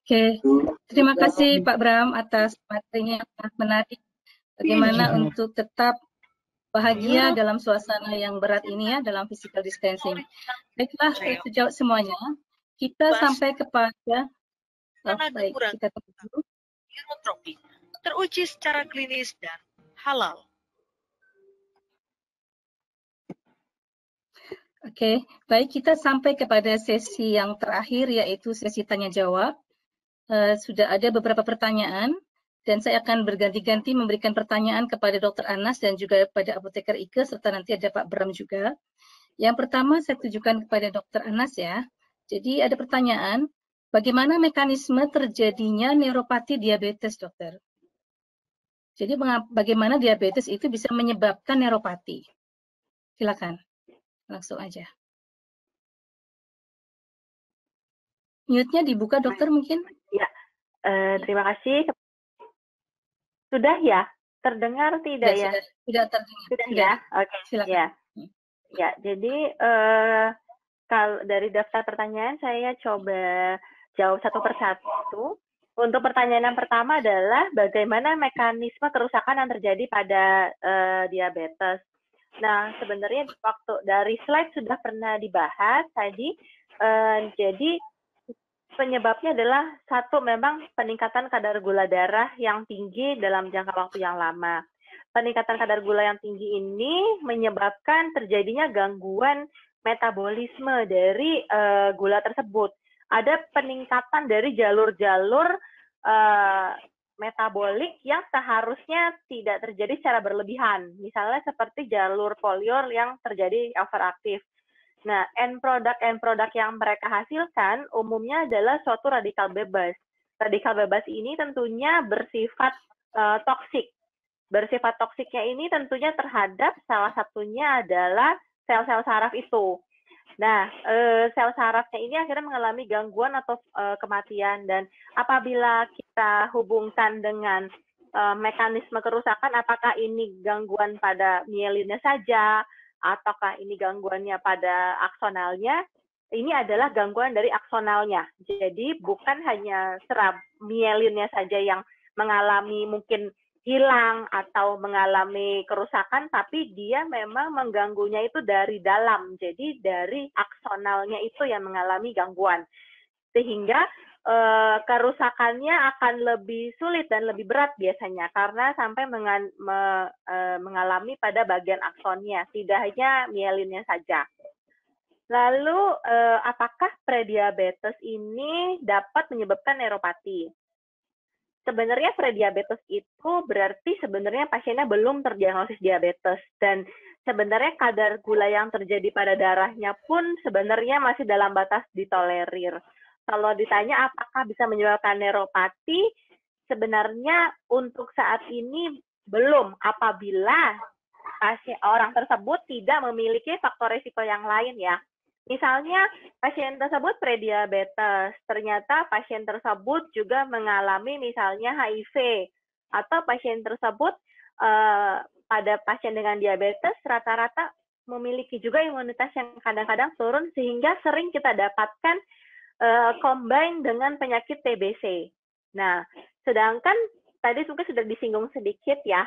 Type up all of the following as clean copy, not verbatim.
Oke, terima kasih Pak Bram atas materinya yang sangat menarik. Bagaimana untuk tetap bahagia dalam suasana yang berat ini ya, dalam physical distancing. Baiklah, sejauh semuanya, kita sampai kepada baik, kita tunggu dulu. Hidrotropi teruji secara klinis dan halal. Oke, baik, kita sampai kepada sesi yang terakhir, yaitu sesi tanya-jawab. Sudah ada beberapa pertanyaan, dan saya akan berganti-ganti memberikan pertanyaan kepada Dr. Anas dan juga kepada Apoteker Ike, serta nanti ada Pak Bram juga. Yang pertama saya tujukan kepada Dr. Anas ya. Jadi ada pertanyaan, bagaimana mekanisme terjadinya neuropati diabetes, dokter? Jadi bagaimana diabetes itu bisa menyebabkan neuropati? Silakan, langsung aja. Mute-nya dibuka, dokter, mungkin? Ya, terima kasih. Sudah ya? Terdengar tidak ya? Sudah terdengar. Sudah ya? Oke. Silakan. Ya. Ya, jadi kalau dari daftar pertanyaan saya coba jawab satu persatu. Untuk pertanyaan yang pertama adalah bagaimana mekanisme kerusakan yang terjadi pada diabetes. Nah, sebenarnya waktu dari slide sudah pernah dibahas tadi. Jadi penyebabnya adalah satu, memang peningkatan kadar gula darah yang tinggi dalam jangka waktu yang lama. Peningkatan kadar gula yang tinggi ini menyebabkan terjadinya gangguan metabolisme dari gula tersebut. Ada peningkatan dari jalur-jalur metabolik yang seharusnya tidak terjadi secara berlebihan. Misalnya seperti jalur poliol yang terjadi overaktif. Nah, end product yang mereka hasilkan umumnya adalah suatu radikal bebas. Radikal bebas ini tentunya bersifat toksik. Bersifat toksiknya ini tentunya terhadap salah satunya adalah sel-sel saraf itu. Nah, sel sarafnya ini akhirnya mengalami gangguan atau kematian. Dan apabila kita hubungkan dengan mekanisme kerusakan, apakah ini gangguan pada mielinnya saja, ataukah ini gangguannya pada aksonalnya, ini adalah gangguan dari aksonalnya. Jadi bukan hanya serab mielinnya saja yang mengalami mungkin hilang atau mengalami kerusakan, tapi dia memang mengganggunya itu dari dalam. Jadi dari aksonalnya itu yang mengalami gangguan. Sehingga kerusakannya akan lebih sulit dan lebih berat biasanya karena sampai mengalami pada bagian aksonnya, tidak hanya mielinnya saja. Lalu apakah prediabetes ini dapat menyebabkan neuropati? Sebenarnya prediabetes itu berarti sebenarnya pasiennya belum terdiagnosis diabetes, dan sebenarnya kadar gula yang terjadi pada darahnya pun sebenarnya masih dalam batas ditolerir. Kalau ditanya apakah bisa menyebabkan neuropati, sebenarnya untuk saat ini belum, apabila orang tersebut tidak memiliki faktor risiko yang lain ya. Misalnya pasien tersebut prediabetes, ternyata pasien tersebut juga mengalami misalnya HIV, atau pasien tersebut pada pasien dengan diabetes rata-rata memiliki juga imunitas yang kadang-kadang turun, sehingga sering kita dapatkan combine dengan penyakit TBC. Nah, sedangkan tadi juga sudah disinggung sedikit ya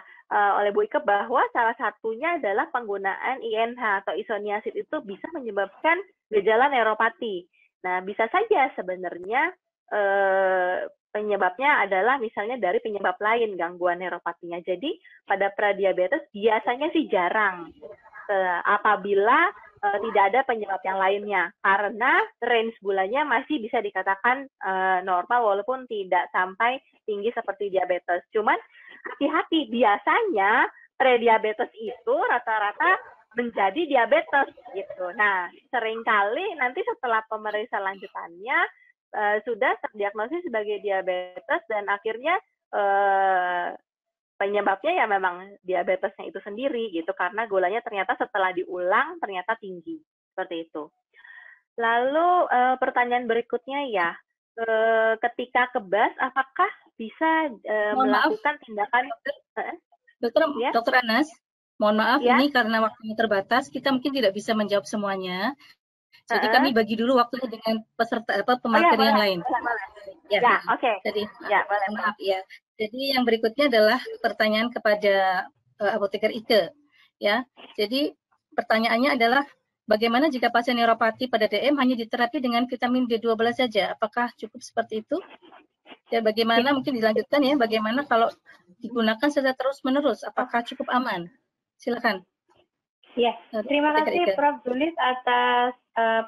oleh Bu Ike bahwa salah satunya adalah penggunaan INH atau isoniazid itu bisa menyebabkan gejala neuropati. Nah, bisa saja sebenarnya penyebabnya adalah misalnya dari penyebab lain gangguan neuropatinya. Jadi pada pradiabetes biasanya sih jarang apabila tidak ada penyebab yang lainnya, karena range gulanya masih bisa dikatakan normal walaupun tidak sampai tinggi seperti diabetes. Cuman hati-hati, biasanya prediabetes itu rata-rata menjadi diabetes gitu. Nah, seringkali nanti setelah pemeriksaan lanjutannya sudah terdiagnosis sebagai diabetes dan akhirnya penyebabnya ya memang diabetesnya itu sendiri gitu, karena gulanya ternyata setelah diulang ternyata tinggi, seperti itu. Lalu pertanyaan berikutnya ya, ketika kebas apakah bisa melakukan tindakan? Dokter Anas, mohon maaf ya? Ini karena waktunya terbatas, kita mungkin tidak bisa menjawab semuanya. Jadi kami bagi dulu waktunya dengan peserta pemateri yang lain. Ya, oke. Jadi Ya, boleh. maaf ya. Jadi yang berikutnya adalah pertanyaan kepada apoteker Ike. Ya, jadi pertanyaannya adalah bagaimana jika pasien neuropati pada DM hanya diterapi dengan vitamin B12 saja? Apakah cukup seperti itu? Dan bagaimana mungkin dilanjutkan ya? Bagaimana kalau digunakan secara terus-menerus? Apakah cukup aman? Silakan. Ya, terima kasih Prof. Zulis atas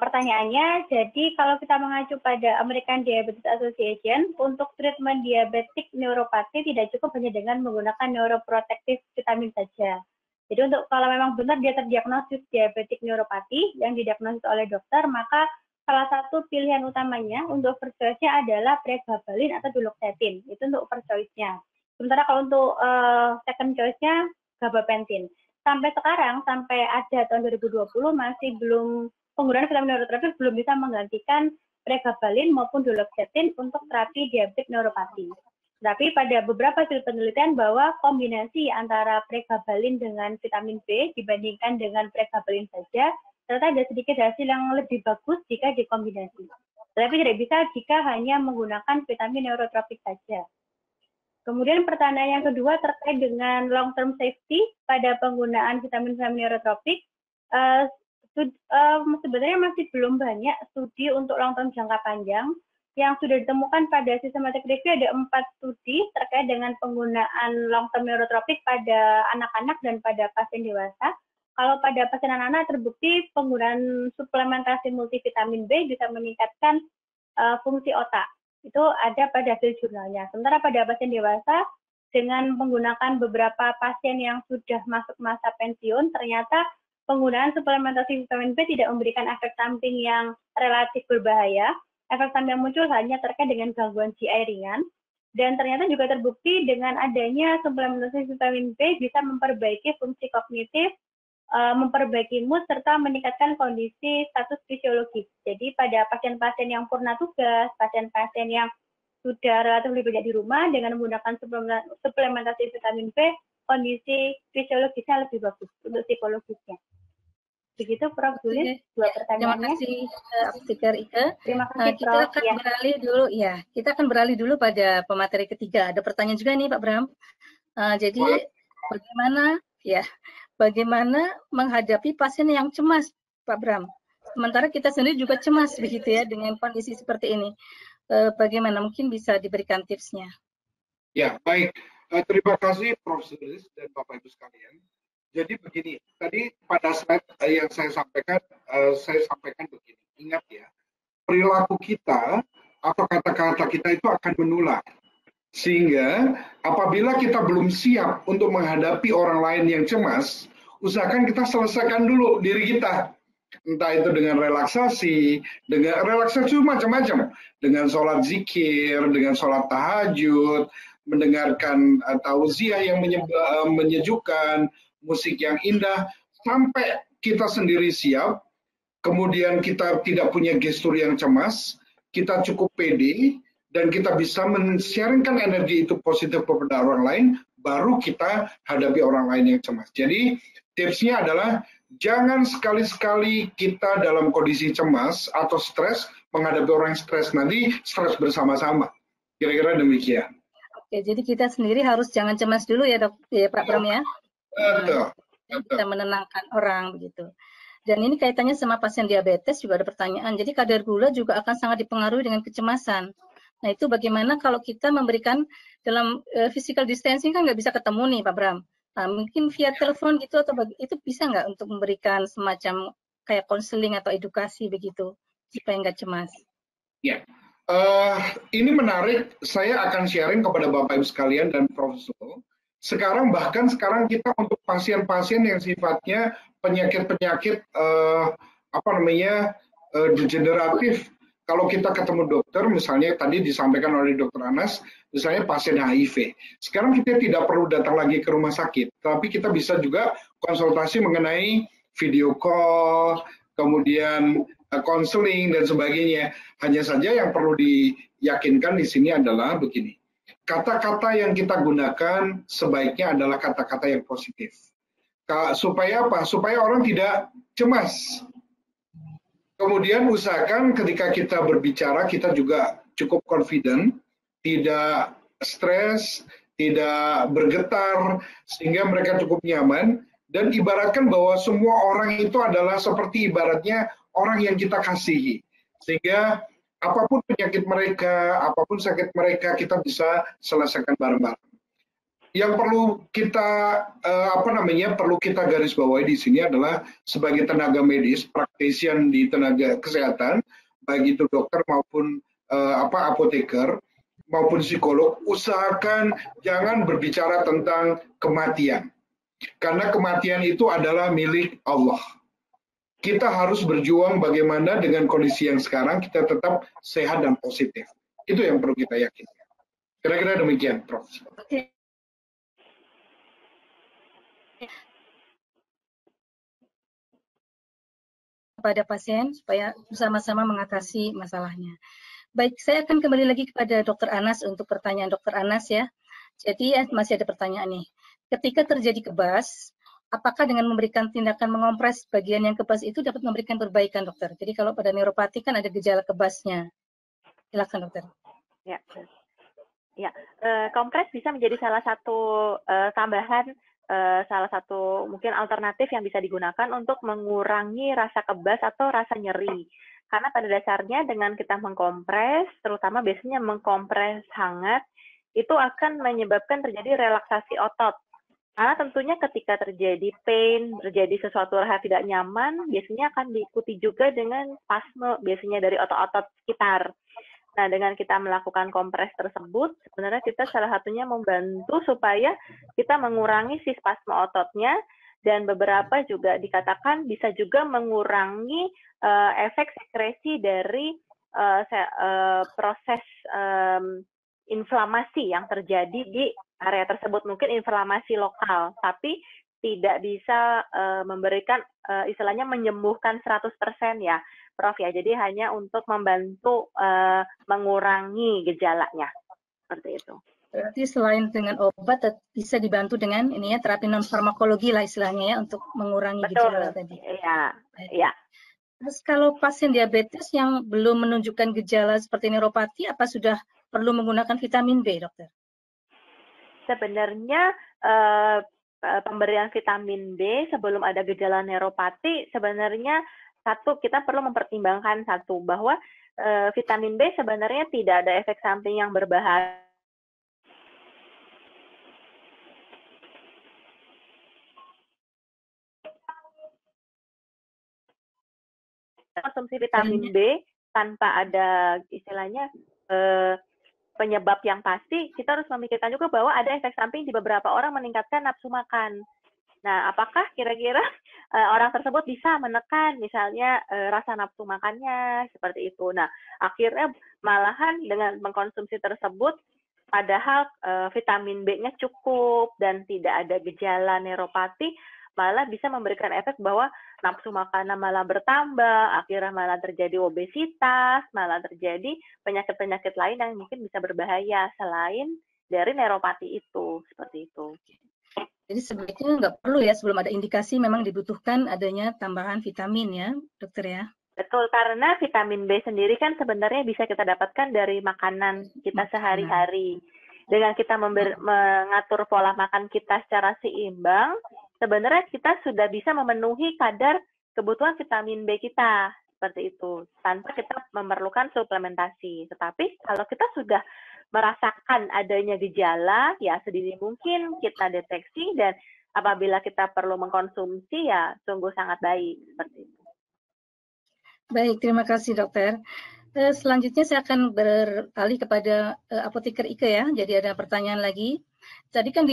pertanyaannya. Jadi kalau kita mengacu pada American Diabetes Association, untuk treatment diabetik neuropati tidak cukup hanya dengan menggunakan neuroprotective vitamin saja. Jadi untuk kalau memang benar dia terdiagnosis diabetik neuropati yang didiagnosis oleh dokter, maka salah satu pilihan utamanya untuk first choice-nya adalah pregabalin atau duloxetine. Itu untuk first choice-nya. Sementara kalau untuk second choice-nya gabapentin. Sampai sekarang, sampai ada tahun 2020 masih belum, penggunaan vitamin neuroterapeutik belum bisa menggantikan pregabalin maupun duloxetine untuk terapi diabetes neuropati. Tapi pada beberapa hasil penelitian bahwa kombinasi antara pregabalin dengan vitamin B dibandingkan dengan pregabalin saja, ternyata ada sedikit hasil yang lebih bagus jika dikombinasi. Tapi tidak bisa jika hanya menggunakan vitamin neurotropik saja. Kemudian pertanyaan yang kedua terkait dengan long term safety pada penggunaan vitamin-vitamin neurotropik. Sebenarnya masih belum banyak studi untuk long term jangka panjang. Yang sudah ditemukan pada systematic review ada 4 studi terkait dengan penggunaan long term neurotropik pada anak-anak dan pada pasien dewasa. Kalau pada pasien anak-anak terbukti penggunaan suplementasi multivitamin B bisa meningkatkan fungsi otak. Itu ada pada hasil jurnalnya. Sementara pada pasien dewasa, dengan menggunakan beberapa pasien yang sudah masuk masa pensiun, ternyata penggunaan suplementasi vitamin B tidak memberikan efek samping yang relatif berbahaya. Efek samping yang muncul hanya terkait dengan gangguan GI ringan. Dan ternyata juga terbukti dengan adanya suplementasi vitamin B bisa memperbaiki fungsi kognitif, memperbaiki mood, serta meningkatkan kondisi status fisiologis. Jadi pada pasien-pasien yang purna tugas, pasien-pasien yang sudah relatif lebih banyak di rumah, dengan menggunakan suplementasi vitamin B, kondisi fisiologisnya lebih bagus untuk psikologisnya. Begitu Prof. Zulis, dua pertanyaannya. Terima kasih apoteker Ike. Terima kasih Kita Prof. akan beralih dulu ya. Kita akan beralih dulu pada pemateri ketiga. Ada pertanyaan juga nih Pak Bram. Jadi bagaimana menghadapi pasien yang cemas, Pak Bram? Sementara kita sendiri juga cemas begitu ya dengan kondisi seperti ini. Bagaimana mungkin bisa diberikan tipsnya? Ya, baik. Terima kasih Prof. Zulis dan Bapak Ibu sekalian. Jadi begini, tadi pada slide yang saya sampaikan begini. Ingat ya, perilaku kita atau kata-kata kita itu akan menular. Sehingga apabila kita belum siap untuk menghadapi orang lain yang cemas, usahakan kita selesaikan dulu diri kita. Entah itu dengan relaksasi macam-macam, dengan sholat zikir, dengan sholat tahajud, mendengarkan tausiah yang menyejukkan, musik yang indah, sampai kita sendiri siap, kemudian kita tidak punya gestur yang cemas, kita cukup pede, dan kita bisa men-sharingkan energi itu positif kepada orang lain, baru kita hadapi orang lain yang cemas. Jadi tipsnya adalah jangan sekali-sekali kita dalam kondisi cemas atau stres menghadapi orang yang stres, nanti stres bersama-sama. Kira-kira demikian. Oke, jadi kita sendiri harus jangan cemas dulu ya Dok, ya Pak Bram ya. Betul. Kita menenangkan orang begitu. Dan ini kaitannya sama pasien diabetes juga ada pertanyaan. Jadi kadar gula juga akan sangat dipengaruhi dengan kecemasan. Nah itu bagaimana kalau kita memberikan dalam physical distancing kan nggak bisa ketemu nih Pak Bram. Nah, mungkin via telepon gitu atau itu bisa nggak untuk memberikan semacam kayak konseling atau edukasi begitu supaya nggak cemas? Ya, ini menarik. Saya akan sharing kepada Bapak Ibu sekalian dan Profesor. Sekarang kita untuk pasien-pasien yang sifatnya penyakit-penyakit degeneratif. Kalau kita ketemu dokter, misalnya tadi disampaikan oleh Dr. Anas, misalnya pasien HIV. Sekarang kita tidak perlu datang lagi ke rumah sakit, tapi kita bisa juga konsultasi mengenai video call, kemudian konseling dan sebagainya. Hanya saja yang perlu diyakinkan di sini adalah begini. Kata-kata yang kita gunakan sebaiknya adalah kata-kata yang positif. Supaya apa? Supaya orang tidak cemas. Kemudian usahakan ketika kita berbicara, kita juga cukup confident, tidak stres, tidak bergetar, sehingga mereka cukup nyaman. Dan ibaratkan bahwa semua orang itu adalah seperti ibaratnya orang yang kita kasihi. Sehingga apapun penyakit mereka, apapun sakit mereka, kita bisa selesaikan bareng-bareng. Yang perlu kita perlu kita garis bawahi di sini adalah sebagai tenaga medis, praktisian di tenaga kesehatan, baik itu dokter maupun apoteker maupun psikolog, usahakan jangan berbicara tentang kematian. Karena kematian itu adalah milik Allah. Kita harus berjuang bagaimana dengan kondisi yang sekarang kita tetap sehat dan positif. Itu yang perlu kita yakinkan. Kira-kira demikian, Prof. Oke. Kepada pasien supaya bersama-sama mengatasi masalahnya. Baik, saya akan kembali lagi kepada Dr. Anas untuk pertanyaan Dr. Anas ya. Jadi masih ada pertanyaan nih. Ketika terjadi kebas, apakah dengan memberikan tindakan mengompres bagian yang kebas itu dapat memberikan perbaikan, dokter? Jadi kalau pada neuropati kan ada gejala kebasnya. Silakan, dokter. Ya, kompres bisa menjadi salah satu tambahan, salah satu mungkin alternatif yang bisa digunakan untuk mengurangi rasa kebas atau rasa nyeri. Karena pada dasarnya dengan kita mengkompres, terutama biasanya mengkompres hangat, itu akan menyebabkan terjadi relaksasi otot. Karena tentunya ketika terjadi pain, terjadi sesuatu hal tidak nyaman, biasanya akan diikuti juga dengan spasme, biasanya dari otot-otot sekitar. Nah, dengan kita melakukan kompres tersebut, sebenarnya kita salah satunya membantu supaya kita mengurangi si spasme ototnya, dan beberapa juga dikatakan bisa juga mengurangi efek sekresi dari proses inflamasi yang terjadi di area tersebut, mungkin inflamasi lokal, tapi tidak bisa memberikan istilahnya menyembuhkan 100% ya, Prof ya. Jadi hanya untuk membantu mengurangi gejalanya. Seperti itu. Berarti selain dengan obat bisa dibantu dengan ini ya terapi non farmakologi lah istilahnya ya untuk mengurangi gejala tadi. Iya, iya. Terus kalau pasien diabetes yang belum menunjukkan gejala seperti neuropati, apa sudah perlu menggunakan vitamin B, dokter? Sebenarnya pemberian vitamin B sebelum ada gejala neuropati, sebenarnya kita perlu mempertimbangkan bahwa vitamin B sebenarnya tidak ada efek samping yang berbahaya. Konsumsi vitamin B tanpa ada istilahnya penyebab yang pasti, kita harus memikirkan juga bahwa ada efek samping di beberapa orang meningkatkan nafsu makan. Nah, apakah kira-kira orang tersebut bisa menekan misalnya rasa nafsu makannya seperti itu. Nah, akhirnya malahan dengan mengkonsumsi tersebut, padahal vitamin B-nya cukup dan tidak ada gejala neuropati, malah bisa memberikan efek bahwa nafsu makanan malah bertambah, akhirnya malah terjadi obesitas, malah terjadi penyakit-penyakit lain yang mungkin bisa berbahaya selain dari neuropati itu, seperti itu. Jadi sebaiknya nggak perlu ya sebelum ada indikasi memang dibutuhkan adanya tambahan vitamin ya, dokter ya? Betul, karena vitamin B sendiri kan sebenarnya bisa kita dapatkan dari makanan kita sehari-hari. Dengan kita mengatur pola makan kita secara seimbang, sebenarnya kita sudah bisa memenuhi kadar kebutuhan vitamin B kita, seperti itu, tanpa kita memerlukan suplementasi. Tetapi kalau kita sudah merasakan adanya gejala, ya sedini mungkin kita deteksi, dan apabila kita perlu mengkonsumsi, ya sungguh sangat baik, seperti itu. Baik, terima kasih dokter. Selanjutnya saya akan beralih kepada apoteker Ike ya. Jadi ada pertanyaan lagi. Tadi kan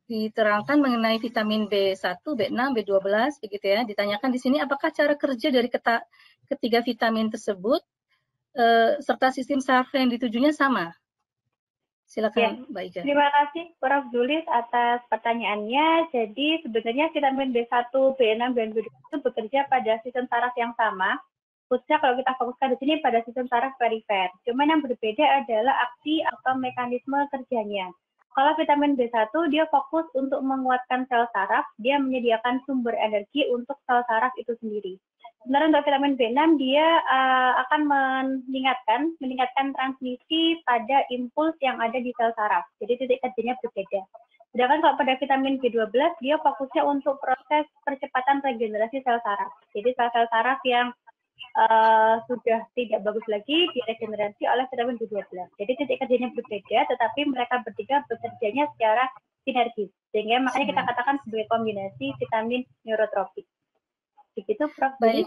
diterangkan mengenai vitamin B1, B6, B12 begitu ya. Ditanyakan di sini apakah cara kerja dari ketiga vitamin tersebut serta sistem saraf yang ditujunya sama? Silakan ya, Mbak Ika. Terima kasih Prof. Zulis atas pertanyaannya. Jadi sebenarnya vitamin B1, B6, dan B12 itu bekerja pada sistem saraf yang sama. Khususnya kalau kita fokuskan di sini pada sistem saraf perifer. Cuman yang berbeda adalah aksi atau mekanisme kerjanya. Kalau vitamin B1 dia fokus untuk menguatkan sel saraf, dia menyediakan sumber energi untuk sel saraf itu sendiri. Sebenarnya untuk vitamin B6 dia akan meningkatkan transmisi pada impuls yang ada di sel saraf. Jadi titik kerjanya berbeda. Sedangkan kalau pada vitamin B12 dia fokusnya untuk proses percepatan regenerasi sel saraf. Jadi sel-sel saraf yang sudah tidak bagus lagi diregenerasi oleh vitamin B12. Jadi titik kerjanya berbeda, tetapi mereka bertiga bekerjanya secara sinergis. Sehingga makanya kita katakan sebagai kombinasi vitamin neurotropik. Begitu, Prof. Baik.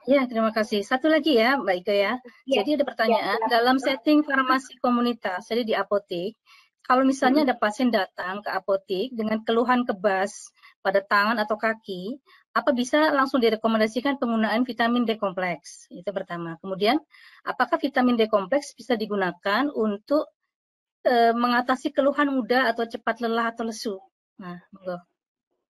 Ya, terima kasih. Satu lagi ya, Mbak Ika ya. Jadi ada pertanyaan, dalam setting farmasi komunitas, jadi di apotek, kalau misalnya ada pasien datang ke apotek dengan keluhan kebas pada tangan atau kaki, apa bisa langsung direkomendasikan penggunaan vitamin D kompleks? Itu pertama. Kemudian, apakah vitamin D kompleks bisa digunakan untuk mengatasi keluhan mudah atau cepat lelah atau lesu? Nah, monggo.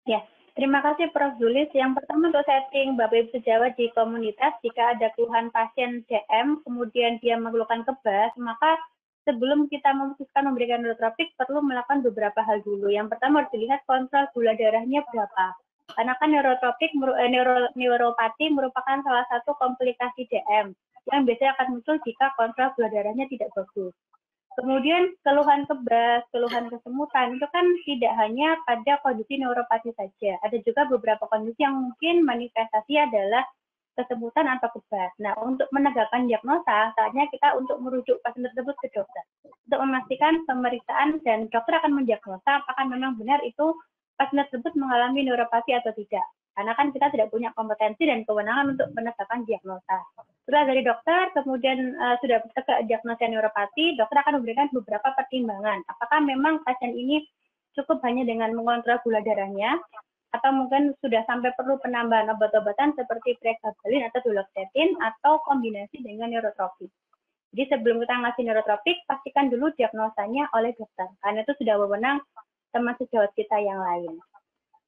Ya. Terima kasih Prof. Zulis. Yang pertama untuk setting Bapak Ibu sejawat di komunitas, jika ada keluhan pasien DM, kemudian dia mengeluhkan kebas, maka sebelum kita memutuskan memberikan neurotropik, perlu melakukan beberapa hal dulu. Yang pertama harus dilihat kontrol gula darahnya berapa. Karena kan neuropati merupakan salah satu komplikasi DM, yang biasanya akan muncul jika kontrol gula darahnya tidak bagus. Kemudian keluhan kebas, keluhan kesemutan itu kan tidak hanya pada kondisi neuropati saja. Ada juga beberapa kondisi yang mungkin manifestasi adalah kesemutan atau kebas. Nah, untuk menegakkan diagnosa, saatnya kita untuk merujuk pasien tersebut ke dokter. Untuk memastikan pemeriksaan dan dokter akan mendiagnosa apakah memang benar itu pasien tersebut mengalami neuropati atau tidak. Karena kan kita tidak punya kompetensi dan kewenangan untuk menegakkan diagnosa. Setelah dari dokter, kemudian sudah tegak diagnosa neuropati, dokter akan memberikan beberapa pertimbangan. Apakah memang pasien ini cukup hanya dengan mengontrol gula darahnya, atau mungkin sudah sampai perlu penambahan obat-obatan seperti pregabalin atau duloxetine, atau kombinasi dengan neurotropik. Jadi sebelum kita ngasih neurotropik, pastikan dulu diagnosanya oleh dokter, karena itu sudah wewenang teman sejawat kita yang lain.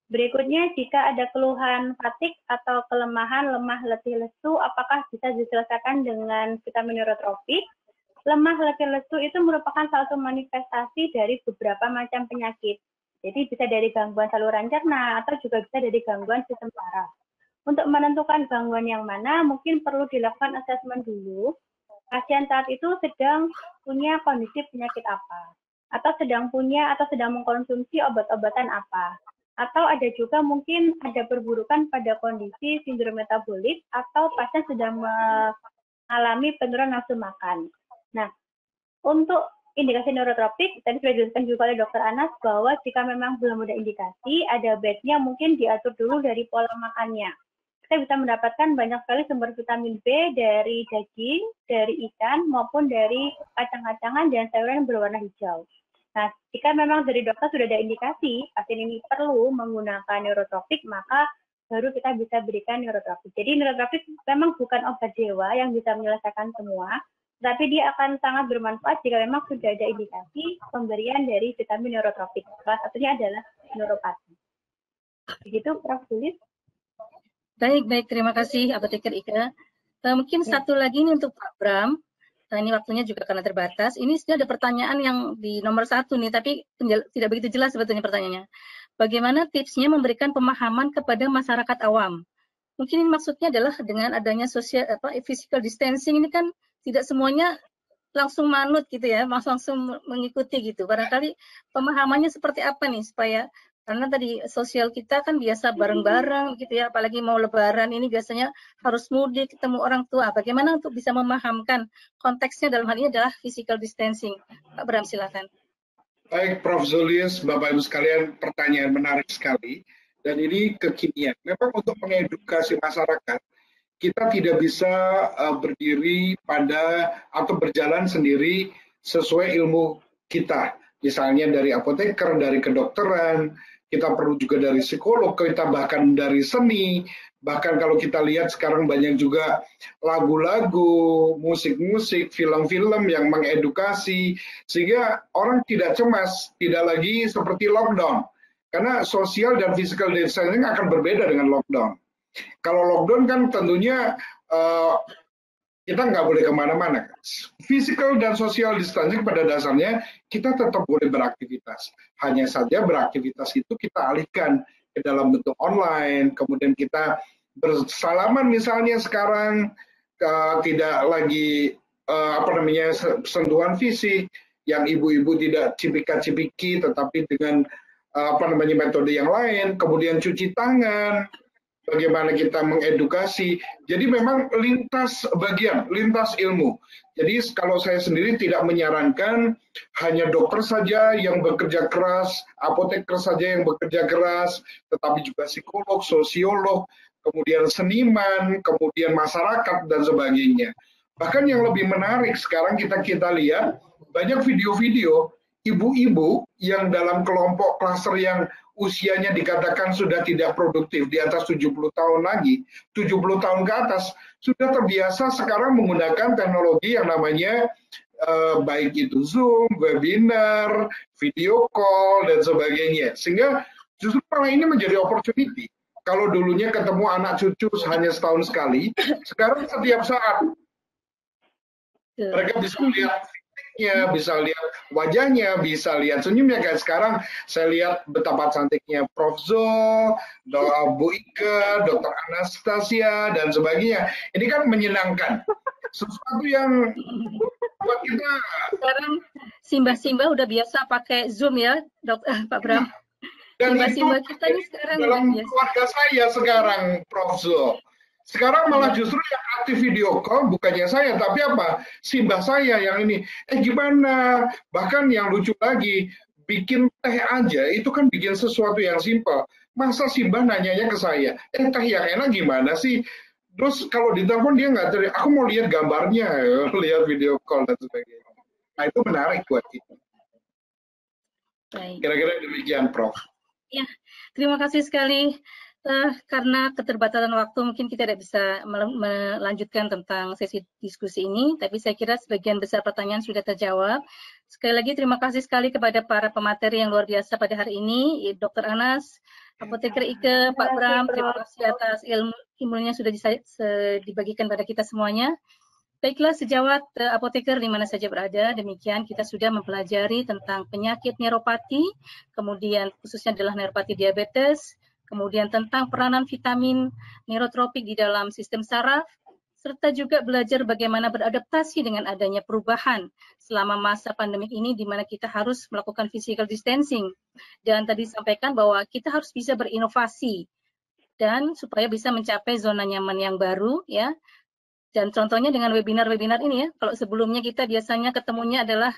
Berikutnya, jika ada keluhan fatik atau kelemahan, lemah, letih, lesu, apakah bisa diselesaikan dengan vitamin neurotropik? Lemah, letih, lesu itu merupakan salah satu manifestasi dari beberapa macam penyakit. Jadi bisa dari gangguan saluran cerna atau juga bisa dari gangguan sistem saraf. Untuk menentukan gangguan yang mana, mungkin perlu dilakukan asesmen dulu. Pasien saat itu sedang punya kondisi penyakit apa? Atau sedang mengkonsumsi obat-obatan apa? Atau ada juga mungkin ada perburukan pada kondisi sindrom metabolik atau pasien sedang mengalami penurunan nafsu makan. Nah, untuk indikasi neurotropik, tadi sudah dijelaskan juga oleh Dr. Anas bahwa jika memang belum ada indikasi, ada baiknya mungkin diatur dulu dari pola makannya. Kita bisa mendapatkan banyak sekali sumber vitamin B dari daging, dari ikan, maupun dari kacang-kacangan dan sayuran berwarna hijau. Nah, jika memang dari dokter sudah ada indikasi pasien ini perlu menggunakan neurotropik, maka baru kita bisa berikan neurotropik. Jadi neurotropik memang bukan obat dewa yang bisa menyelesaikan semua, tapi dia akan sangat bermanfaat jika memang sudah ada indikasi pemberian dari vitamin neurotropik. Salah satunya adalah neuropati. Begitu, Prof. Zulis. Baik, terima kasih Apoteker Ika. Mungkin satu lagi ini untuk Pak Bram. Nah, ini waktunya juga karena terbatas. Ini sudah ada pertanyaan yang di nomor 1 nih, tapi tidak begitu jelas sebetulnya pertanyaannya. Bagaimana tipsnya memberikan pemahaman kepada masyarakat awam? Mungkin ini maksudnya adalah dengan adanya physical distancing ini kan tidak semuanya langsung manut gitu ya, langsung mengikuti gitu. Barangkali pemahamannya seperti apa nih supaya, karena tadi sosial kita kan biasa bareng-bareng gitu ya, apalagi mau lebaran ini biasanya harus mudik ketemu orang tua. Bagaimana untuk bisa memahamkan konteksnya dalam hal ini adalah physical distancing? Pak Bram, silakan. Baik, Prof. Zulis, Bapak Ibu sekalian, pertanyaan menarik sekali. Dan ini kekinian. Memang untuk mengedukasi masyarakat, kita tidak bisa berdiri pada atau berjalan sendiri sesuai ilmu kita. Misalnya dari apoteker, dari kedokteran, kita perlu juga dari psikolog, kita bahkan dari seni, bahkan kalau kita lihat sekarang banyak juga lagu-lagu, musik-musik, film-film yang mengedukasi, sehingga orang tidak cemas, tidak lagi seperti lockdown. Karena social dan physical distancing akan berbeda dengan lockdown. Kalau lockdown kan tentunya kita nggak boleh kemana-mana. Physical dan social distancing pada dasarnya kita tetap boleh beraktivitas. Hanya saja beraktivitas itu kita alihkan ke dalam bentuk online, kemudian kita bersalaman misalnya sekarang, tidak lagi sentuhan fisik, yang ibu-ibu tidak cipika-cipiki tetapi dengan metode yang lain, kemudian cuci tangan, bagaimana kita mengedukasi. Jadi memang lintas ilmu. Jadi kalau saya sendiri tidak menyarankan hanya dokter saja yang bekerja keras, apoteker saja yang bekerja keras, tetapi juga psikolog, sosiolog, kemudian seniman, kemudian masyarakat dan sebagainya. Bahkan yang lebih menarik sekarang kita lihat banyak video-video ibu-ibu yang dalam kelompok klaster yang usianya dikatakan sudah tidak produktif, di atas 70 tahun lagi, 70 tahun ke atas, sudah terbiasa sekarang menggunakan teknologi yang namanya baik itu Zoom, webinar, video call, dan sebagainya. Sehingga justru malah ini menjadi opportunity. Kalau dulunya ketemu anak cucu hanya setahun sekali, sekarang setiap saat. Mereka bisa lihat fisiknya, bisa lihat wajahnya, bisa lihat senyumnya. Kayak sekarang saya lihat betapa cantiknya Prof. Zo, Bu Ike, Dr. Anastasia, dan sebagainya. Ini kan menyenangkan. Sesuatu yang buat kita. Sekarang Simba udah biasa pakai Zoom ya, Pak Bram. Dan Simba kita ini sekarang dalam keluarga saya sekarang, Prof. Zo. Sekarang malah justru yang aktif video call bukannya saya, tapi apa? Simbah saya yang ini. Gimana? Bahkan yang lucu lagi, bikin teh aja itu kan bikin sesuatu yang simpel. Masa Simbah nanyanya ke saya, teh yang enak gimana sih? Terus kalau ditelepon dia nggak terima, aku mau lihat gambarnya, lihat video call dan sebagainya. Nah itu menarik buat kita. Kira-kira demikian, Prof. Ya, terima kasih sekali. Karena keterbatasan waktu mungkin kita tidak bisa melanjutkan tentang sesi diskusi ini, tapi saya kira sebagian besar pertanyaan sudah terjawab. Sekali lagi terima kasih sekali kepada para pemateri yang luar biasa pada hari ini, Dr. Anas, Apoteker Ike, Pak Bram, terima kasih atas ilmunya sudah dibagikan pada kita semuanya. Baiklah sejawat apoteker di mana saja berada, demikian kita sudah mempelajari tentang penyakit neuropati, kemudian khususnya adalah neuropati diabetes, kemudian tentang peranan vitamin neurotropik di dalam sistem saraf, serta juga belajar bagaimana beradaptasi dengan adanya perubahan selama masa pandemik ini di mana kita harus melakukan physical distancing. Dan tadi disampaikan bahwa kita harus bisa berinovasi dan supaya bisa mencapai zona nyaman yang baru ya. Dan contohnya dengan webinar-webinar ini ya, kalau sebelumnya kita biasanya ketemunya adalah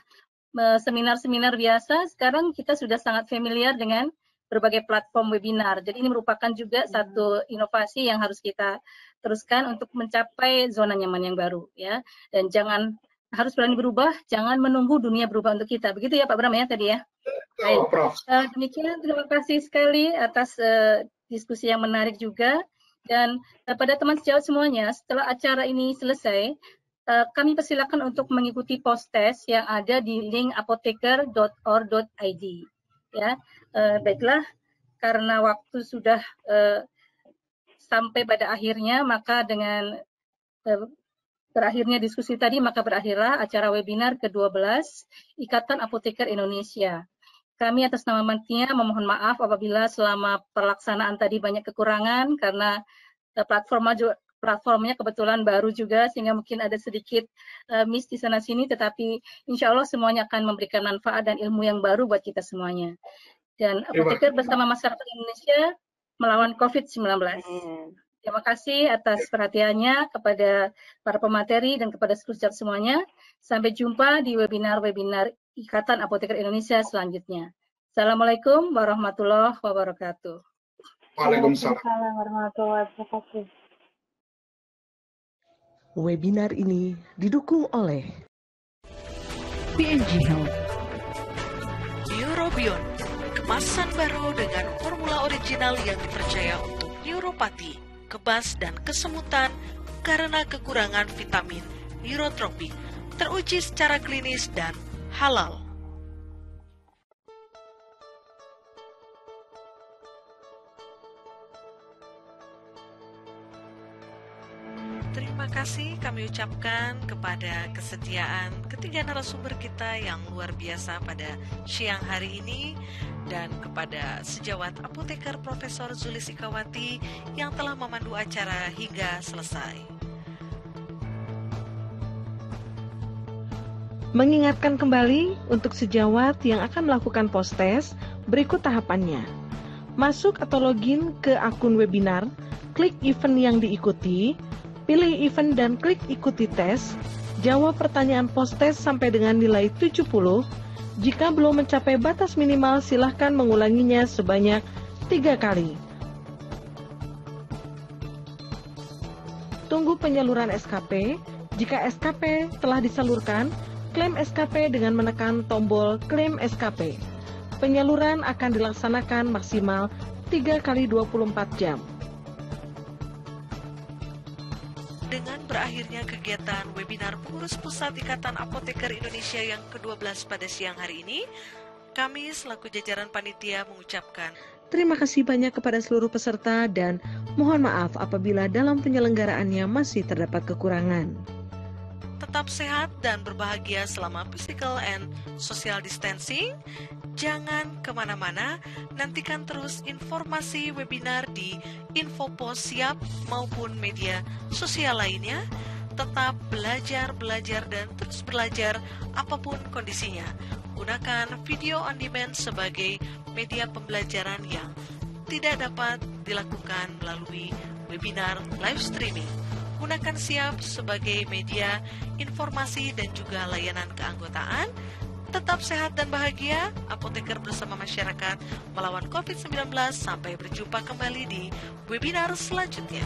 seminar-seminar biasa, sekarang kita sudah sangat familiar dengan berbagai platform webinar. Jadi ini merupakan juga satu inovasi yang harus kita teruskan untuk mencapai zona nyaman yang baru ya. Dan harus berani berubah, jangan menunggu dunia berubah untuk kita. Begitu ya Pak Bram ya tadi ya. Baik. Prof. Demikian terima kasih sekali atas diskusi yang menarik juga. Dan pada teman sejawat semuanya, setelah acara ini selesai, kami persilakan untuk mengikuti post-test yang ada di link apoteker.or.id. Ya, baiklah, karena waktu sudah sampai pada akhirnya, maka dengan berakhirnya diskusi tadi, maka berakhirlah acara webinar ke-12 Ikatan Apoteker Indonesia. Kami atas nama Mantia memohon maaf apabila selama pelaksanaan tadi banyak kekurangan karena platformnya kebetulan baru juga sehingga mungkin ada sedikit miss di sana-sini, tetapi insya Allah semuanya akan memberikan manfaat dan ilmu yang baru buat kita semuanya. Dan apoteker bersama masyarakat Indonesia melawan COVID-19. Terima kasih atas perhatiannya kepada para pemateri dan kepada seluruh semuanya. Sampai jumpa di webinar-webinar Ikatan Apoteker Indonesia selanjutnya. Assalamualaikum warahmatullahi wabarakatuh. Waalaikumsalam warahmatullahi wabarakatuh. Webinar ini didukung oleh PNG Health, Neurobion, kemasan baru dengan formula original yang dipercaya untuk neuropati, kebas dan kesemutan karena kekurangan vitamin neurotropik, teruji secara klinis dan halal. Terima kasih kami ucapkan kepada kesetiaan ketiga narasumber kita yang luar biasa pada siang hari ini, dan kepada sejawat apoteker Profesor Zulis Ikawati yang telah memandu acara hingga selesai. Mengingatkan kembali untuk sejawat yang akan melakukan post-test, berikut tahapannya. Masuk atau login ke akun webinar, klik event yang diikuti, pilih event dan klik ikuti tes, jawab pertanyaan post-test sampai dengan nilai 70. Jika belum mencapai batas minimal, silahkan mengulanginya sebanyak 3 kali. Tunggu penyaluran SKP. Jika SKP telah disalurkan, klaim SKP dengan menekan tombol klaim SKP. Penyaluran akan dilaksanakan maksimal 3 kali 24 jam. Dengan berakhirnya kegiatan webinar Pengurus Pusat Ikatan Apoteker Indonesia yang ke-12 pada siang hari ini, kami selaku jajaran panitia mengucapkan Terima kasih banyak kepada seluruh peserta dan mohon maaf apabila dalam penyelenggaraannya masih terdapat kekurangan. tetap sehat dan berbahagia selama physical and social distancing. Jangan kemana-mana, nantikan terus informasi webinar di Infopos Siap maupun media sosial lainnya. Tetap belajar, dan terus belajar apapun kondisinya. Gunakan video on demand sebagai media pembelajaran yang tidak dapat dilakukan melalui webinar live streaming. Gunakan Siap sebagai media informasi dan juga layanan keanggotaan. Tetap sehat dan bahagia, apoteker bersama masyarakat melawan COVID-19. Sampai berjumpa kembali di webinar selanjutnya.